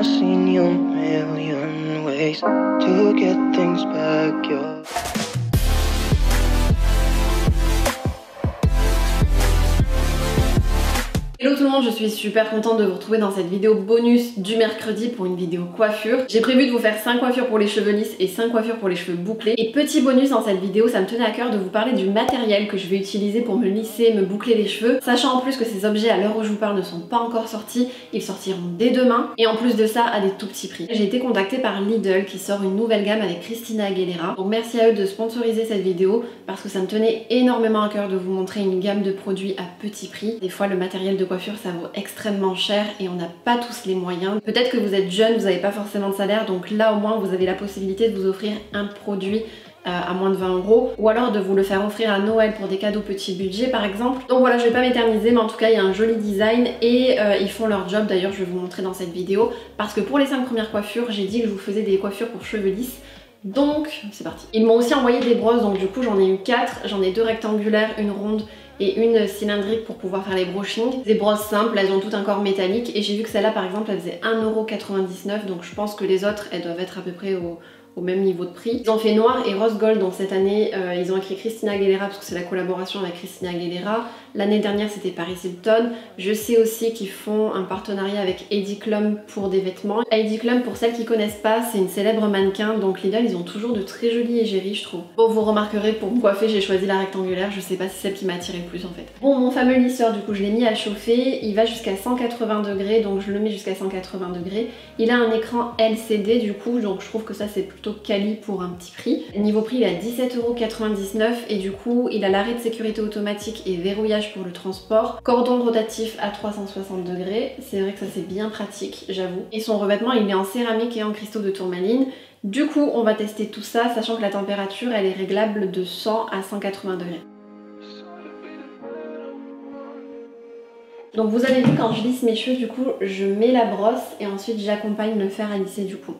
I've seen you a million ways to get things back. Hello tout le monde, je suis super contente de vous retrouver dans cette vidéo bonus du mercredi pour une vidéo coiffure. J'ai prévu de vous faire 5 coiffures pour les cheveux lisses et 5 coiffures pour les cheveux bouclés. Et petit bonus dans cette vidéo, ça me tenait à cœur de vous parler du matériel que je vais utiliser pour me lisser, me boucler les cheveux. Sachant en plus que ces objets à l'heure où je vous parle ne sont pas encore sortis, ils sortiront dès demain. Et en plus de ça, à des tout petits prix. J'ai été contactée par Lidl qui sort une nouvelle gamme avec Christina Aguilera. Donc merci à eux de sponsoriser cette vidéo parce que ça me tenait énormément à cœur de vous montrer une gamme de produits à petit prix. Des fois le matériel de coiffure ça vaut extrêmement cher et on n'a pas tous les moyens. Peut-être que vous êtes jeune, vous n'avez pas forcément de salaire, donc là au moins vous avez la possibilité de vous offrir un produit à moins de 20 € ou alors de vous le faire offrir à Noël pour des cadeaux petit budget par exemple. Donc voilà, je vais pas m'éterniser mais en tout cas il y a un joli design et ils font leur job. D'ailleurs je vais vous montrer dans cette vidéo parce que pour les 5 premières coiffures j'ai dit que je vous faisais des coiffures pour cheveux lisses. Donc c'est parti. Ils m'ont aussi envoyé des brosses, donc du coup j'en ai eu 4, j'en ai 2 rectangulaires, une ronde et une cylindrique pour pouvoir faire les brushings. Des brosses simples, elles ont tout un corps métallique et j'ai vu que celle-là par exemple elle faisait 1,99 € donc je pense que les autres elles doivent être à peu près au même niveau de prix. Ils ont fait noir et rose gold, donc cette année ils ont écrit Christina Aguilera parce que c'est la collaboration avec Christina Aguilera. L'année dernière c'était Paris Hilton. Je sais aussi qu'ils font un partenariat avec Heidi Klum pour des vêtements. Heidi Klum, pour celles qui connaissent pas, c'est une célèbre mannequin, donc Lidl ils ont toujours de très jolies égéries je trouve. Bon, vous remarquerez pour me coiffer j'ai choisi la rectangulaire, je sais pas si c'est celle qui m'a attiré le plus en fait. Bon, mon fameux lisseur du coup je l'ai mis à chauffer, il va jusqu'à 180 degrés, donc je le mets jusqu'à 180 degrés. Il a un écran LCD du coup, donc je trouve que ça c'est plutôt quali pour un petit prix. Niveau prix il est à 17,99 € et du coup il a l'arrêt de sécurité automatique et verrouillage pour le transport, cordon rotatif à 360 degrés, c'est vrai que ça c'est bien pratique j'avoue. Et son revêtement il est en céramique et en cristaux de tourmaline. Du coup on va tester tout ça sachant que la température elle est réglable de 100 à 180 degrés. Donc vous avez vu quand je lisse mes cheveux du coup je mets la brosse et ensuite j'accompagne le fer à lisser du coup.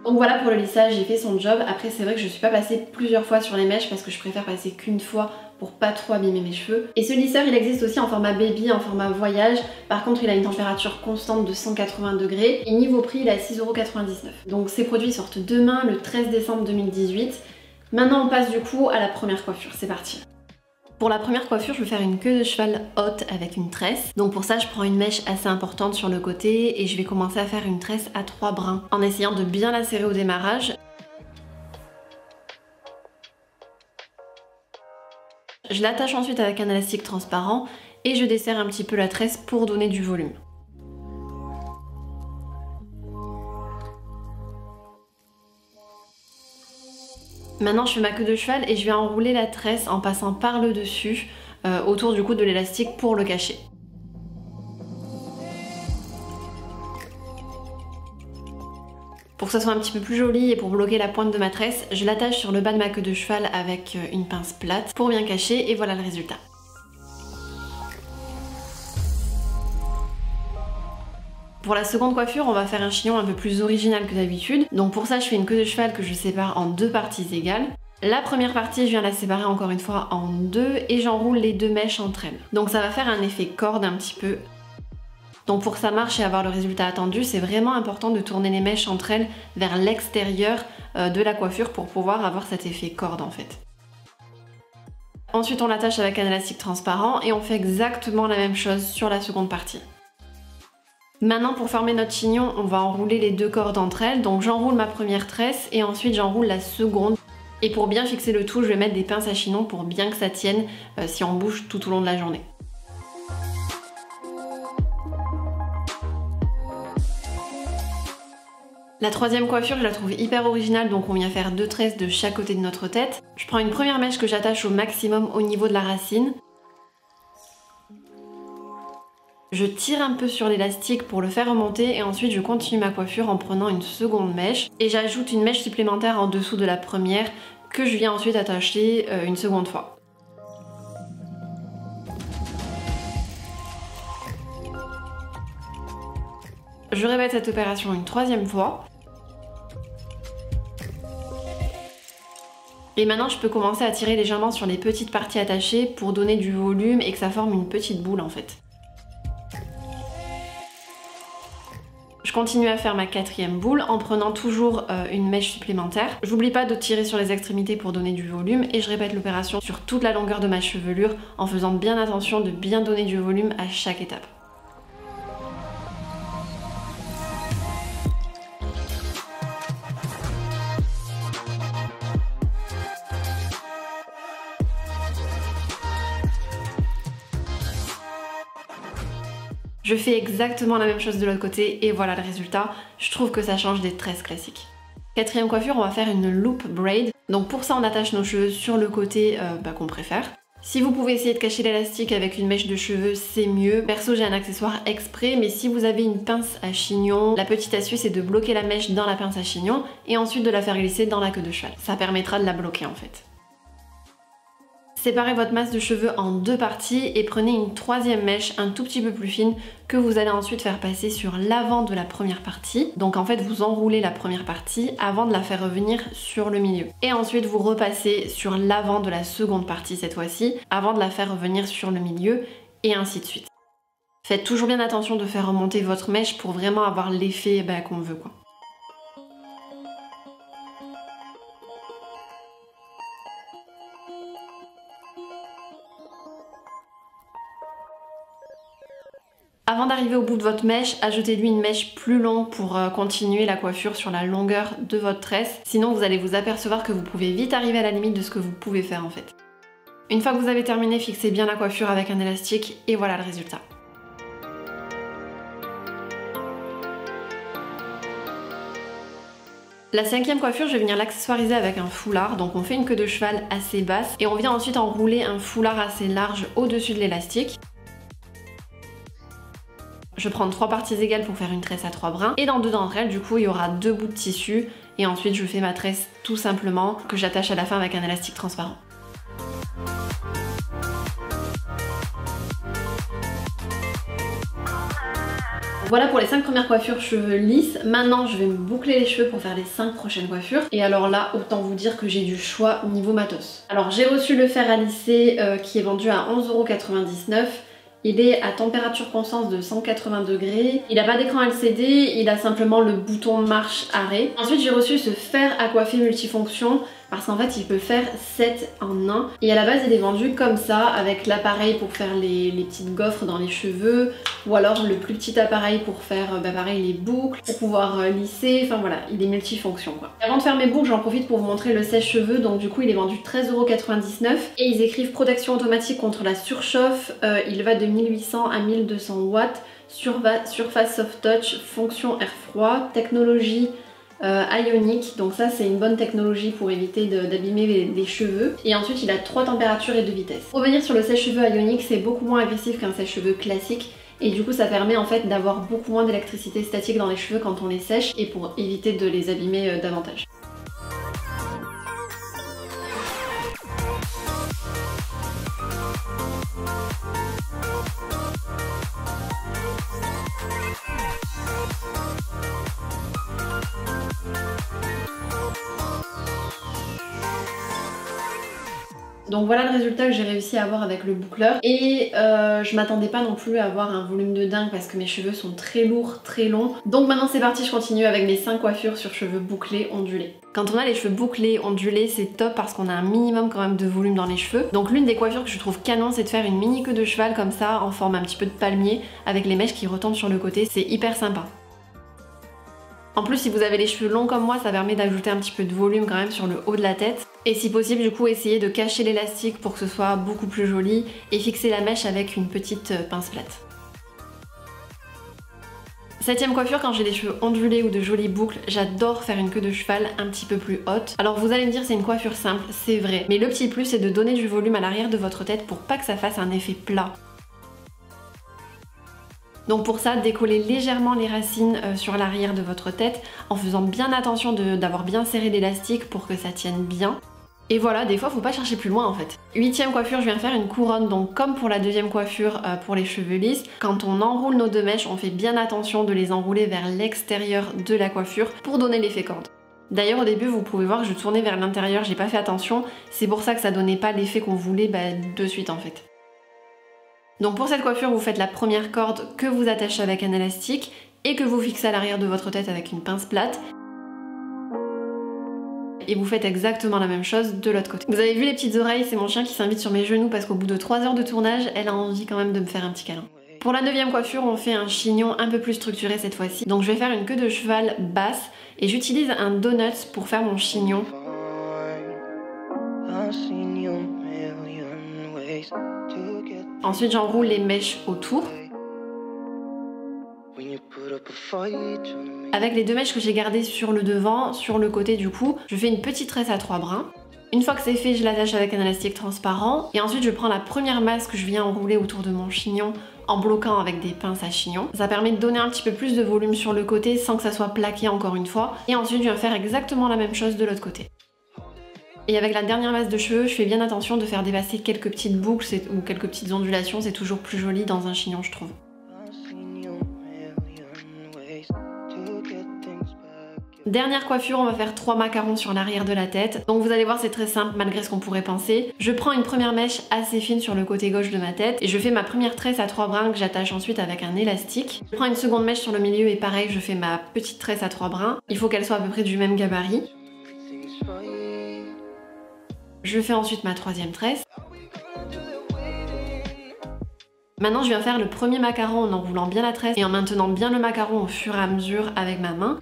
Donc voilà pour le lissage, j'ai fait son job. Après c'est vrai que je suis pas passée plusieurs fois sur les mèches parce que je préfère passer qu'une fois pour pas trop abîmer mes cheveux. Et ce lisseur il existe aussi en format baby, en format voyage. Par contre il a une température constante de 180 degrés et niveau prix il est à 6,99 €. Donc ces produits sortent demain le 13 décembre 2018. Maintenant on passe du coup à la première coiffure, c'est parti. Pour la première coiffure, je vais faire une queue de cheval haute avec une tresse. Donc pour ça, je prends une mèche assez importante sur le côté et je vais commencer à faire une tresse à 3 brins en essayant de bien la serrer au démarrage. Je l'attache ensuite avec un élastique transparent et je desserre un petit peu la tresse pour donner du volume. Maintenant je fais ma queue de cheval et je vais enrouler la tresse en passant par le dessus autour du cou de l'élastique pour le cacher. Pour que ça soit un petit peu plus joli et pour bloquer la pointe de ma tresse, je l'attache sur le bas de ma queue de cheval avec une pince plate pour bien cacher et voilà le résultat. Pour la seconde coiffure, on va faire un chignon un peu plus original que d'habitude. Donc pour ça, je fais une queue de cheval que je sépare en 2 parties égales. La première partie, je viens la séparer encore une fois en 2 et j'enroule les 2 mèches entre elles. Donc ça va faire un effet corde un petit peu. Donc pour que ça marche et avoir le résultat attendu, c'est vraiment important de tourner les mèches entre elles vers l'extérieur de la coiffure pour pouvoir avoir cet effet corde en fait. Ensuite, on l'attache avec un élastique transparent et on fait exactement la même chose sur la seconde partie. Maintenant pour former notre chignon, on va enrouler les 2 cordes entre elles. Donc j'enroule ma première tresse et ensuite j'enroule la seconde. Et pour bien fixer le tout, je vais mettre des pinces à chinon pour bien que ça tienne si on bouge tout au long de la journée. La troisième coiffure, je la trouve hyper originale, donc on vient faire 2 tresses de chaque côté de notre tête. Je prends une première mèche que j'attache au maximum au niveau de la racine. Je tire un peu sur l'élastique pour le faire remonter et ensuite je continue ma coiffure en prenant une seconde mèche et j'ajoute une mèche supplémentaire en dessous de la première que je viens ensuite attacher une seconde fois. Je répète cette opération une 3e fois. Et maintenant je peux commencer à tirer légèrement sur les petites parties attachées pour donner du volume et que ça forme une petite boule en fait. Je continue à faire ma 4e boule en prenant toujours une mèche supplémentaire. J'oublie pas de tirer sur les extrémités pour donner du volume et je répète l'opération sur toute la longueur de ma chevelure en faisant bien attention de bien donner du volume à chaque étape. Je fais exactement la même chose de l'autre côté et voilà le résultat. Je trouve que ça change des tresses classiques. 4e coiffure, on va faire une loop braid. Donc pour ça, on attache nos cheveux sur le côté qu'on préfère. Si vous pouvez essayer de cacher l'élastique avec une mèche de cheveux, c'est mieux. Perso, j'ai un accessoire exprès, mais si vous avez une pince à chignon, la petite astuce est de bloquer la mèche dans la pince à chignon et ensuite de la faire glisser dans la queue de cheval. Ça permettra de la bloquer en fait. Séparez votre masse de cheveux en 2 parties et prenez une 3e mèche un tout petit peu plus fine que vous allez ensuite faire passer sur l'avant de la première partie. Donc en fait vous enroulez la première partie avant de la faire revenir sur le milieu. Et ensuite vous repassez sur l'avant de la seconde partie cette fois-ci avant de la faire revenir sur le milieu et ainsi de suite. Faites toujours bien attention de faire remonter votre mèche pour vraiment avoir l'effet qu'on veut quoi. Avant d'arriver au bout de votre mèche, ajoutez-lui une mèche plus longue pour continuer la coiffure sur la longueur de votre tresse. Sinon vous allez vous apercevoir que vous pouvez vite arriver à la limite de ce que vous pouvez faire en fait. Une fois que vous avez terminé, fixez bien la coiffure avec un élastique et voilà le résultat. La 5e coiffure, je vais venir l'accessoiriser avec un foulard. Donc on fait une queue de cheval assez basse et on vient ensuite enrouler un foulard assez large au-dessus de l'élastique. Je prends 3 parties égales pour faire une tresse à 3 brins et dans 2 d'entre elles du coup il y aura 2 bouts de tissu et ensuite je fais ma tresse tout simplement que j'attache à la fin avec un élastique transparent. Voilà pour les 5 premières coiffures cheveux lisses. Maintenant je vais me boucler les cheveux pour faire les 5 prochaines coiffures. Et alors là autant vous dire que j'ai du choix niveau matos. Alors j'ai reçu le fer à lisser qui est vendu à 11,99 €. Il est à température constante de 180 degrés. Il n'a pas d'écran LCD, il a simplement le bouton marche arrêt. Ensuite j'ai reçu ce fer à coiffer multifonction parce qu'en fait il peut faire 7 en 1. Et à la base il est vendu comme ça avec l'appareil pour faire les petites gaufres dans les cheveux ou alors le plus petit appareil pour faire pareil les boucles, pour pouvoir lisser, enfin voilà, il est multifonction quoi. Avant de faire mes boucles j'en profite pour vous montrer le sèche-cheveux, donc du coup il est vendu 13,99 € et ils écrivent protection automatique contre la surchauffe, il va de 1800 à 1200 watts, surface soft touch, fonction air froid, technologie ionique, donc ça c'est une bonne technologie pour éviter d'abîmer les cheveux. Et ensuite il a 3 températures et 2 vitesses. Pour revenir sur le sèche-cheveux ionique, c'est beaucoup moins agressif qu'un sèche-cheveux classique et du coup ça permet en fait d'avoir beaucoup moins d'électricité statique dans les cheveux quand on les sèche et pour éviter de les abîmer davantage. Donc voilà le résultat que j'ai réussi à avoir avec le boucleur et je m'attendais pas non plus à avoir un volume de dingue parce que mes cheveux sont très lourds, très longs. Donc maintenant c'est parti, je continue avec mes 5 coiffures sur cheveux bouclés ondulés. Quand on a les cheveux bouclés ondulés c'est top parce qu'on a un minimum quand même de volume dans les cheveux. Donc l'une des coiffures que je trouve canon c'est de faire une mini queue de cheval comme ça en forme un petit peu de palmier avec les mèches qui retombent sur le côté, c'est hyper sympa. En plus si vous avez les cheveux longs comme moi ça permet d'ajouter un petit peu de volume quand même sur le haut de la tête. Et si possible du coup essayez de cacher l'élastique pour que ce soit beaucoup plus joli et fixer la mèche avec une petite pince plate. 7e coiffure, quand j'ai les cheveux ondulés ou de jolies boucles, j'adore faire une queue de cheval un petit peu plus haute. Alors vous allez me dire c'est une coiffure simple, c'est vrai. Mais le petit plus c'est de donner du volume à l'arrière de votre tête pour pas que ça fasse un effet plat. Donc pour ça, décollez légèrement les racines sur l'arrière de votre tête en faisant bien attention d'avoir bien serré l'élastique pour que ça tienne bien. Et voilà, des fois faut pas chercher plus loin en fait. 8e coiffure, je viens faire une couronne, donc comme pour la 2e coiffure pour les cheveux lisses, quand on enroule nos 2 mèches, on fait bien attention de les enrouler vers l'extérieur de la coiffure pour donner l'effet corde. D'ailleurs au début vous pouvez voir que je tournais vers l'intérieur, j'ai pas fait attention, c'est pour ça que ça donnait pas l'effet qu'on voulait de suite en fait. Donc pour cette coiffure, vous faites la première corde que vous attachez avec un élastique et que vous fixez à l'arrière de votre tête avec une pince plate. Et vous faites exactement la même chose de l'autre côté. Vous avez vu les petites oreilles, c'est mon chien qui s'invite sur mes genoux parce qu'au bout de 3 heures de tournage, elle a envie quand même de me faire un petit câlin. Pour la 9e coiffure, on fait un chignon un peu plus structuré cette fois-ci. Donc je vais faire une queue de cheval basse et j'utilise un donut pour faire mon chignon. Ensuite j'enroule les mèches autour. Avec les 2 mèches que j'ai gardées sur le devant, sur le côté du cou, je fais une petite tresse à 3 brins. Une fois que c'est fait, je l'attache avec un élastique transparent et ensuite je prends la première masse que je viens enrouler autour de mon chignon en bloquant avec des pinces à chignon. Ça permet de donner un petit peu plus de volume sur le côté sans que ça soit plaqué encore une fois. Et ensuite je viens faire exactement la même chose de l'autre côté. Et avec la dernière masse de cheveux, je fais bien attention de faire dépasser quelques petites boucles ou quelques petites ondulations, c'est toujours plus joli dans un chignon je trouve. Dernière coiffure, on va faire 3 macarons sur l'arrière de la tête. Donc vous allez voir, c'est très simple malgré ce qu'on pourrait penser. Je prends une première mèche assez fine sur le côté gauche de ma tête et je fais ma première tresse à 3 brins que j'attache ensuite avec un élastique. Je prends une seconde mèche sur le milieu et pareil, je fais ma petite tresse à 3 brins. Il faut qu'elle soit à peu près du même gabarit. Je fais ensuite ma 3e tresse. Maintenant, je viens faire le premier macaron en enroulant bien la tresse et en maintenant bien le macaron au fur et à mesure avec ma main.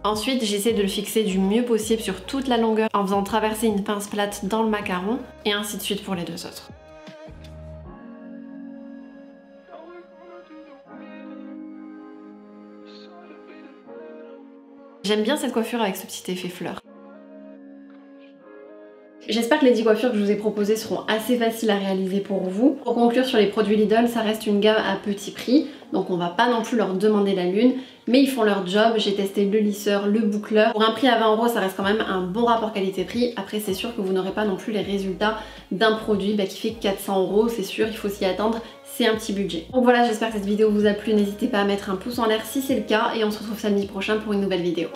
Ensuite, j'essaie de le fixer du mieux possible sur toute la longueur en faisant traverser une pince plate dans le macaron et ainsi de suite pour les 2 autres. J'aime bien cette coiffure avec ce petit effet fleur. J'espère que les 10 coiffures que je vous ai proposées seront assez faciles à réaliser pour vous. Pour conclure sur les produits Lidl, ça reste une gamme à petit prix, donc on va pas non plus leur demander la lune, mais ils font leur job. J'ai testé le lisseur, le boucleur. Pour un prix à 20 €, ça reste quand même un bon rapport qualité-prix. Après c'est sûr que vous n'aurez pas non plus les résultats d'un produit qui fait 400 €, c'est sûr, il faut s'y attendre. C'est un petit budget. Donc voilà, j'espère que cette vidéo vous a plu. N'hésitez pas à mettre un pouce en l'air si c'est le cas et on se retrouve samedi prochain pour une nouvelle vidéo.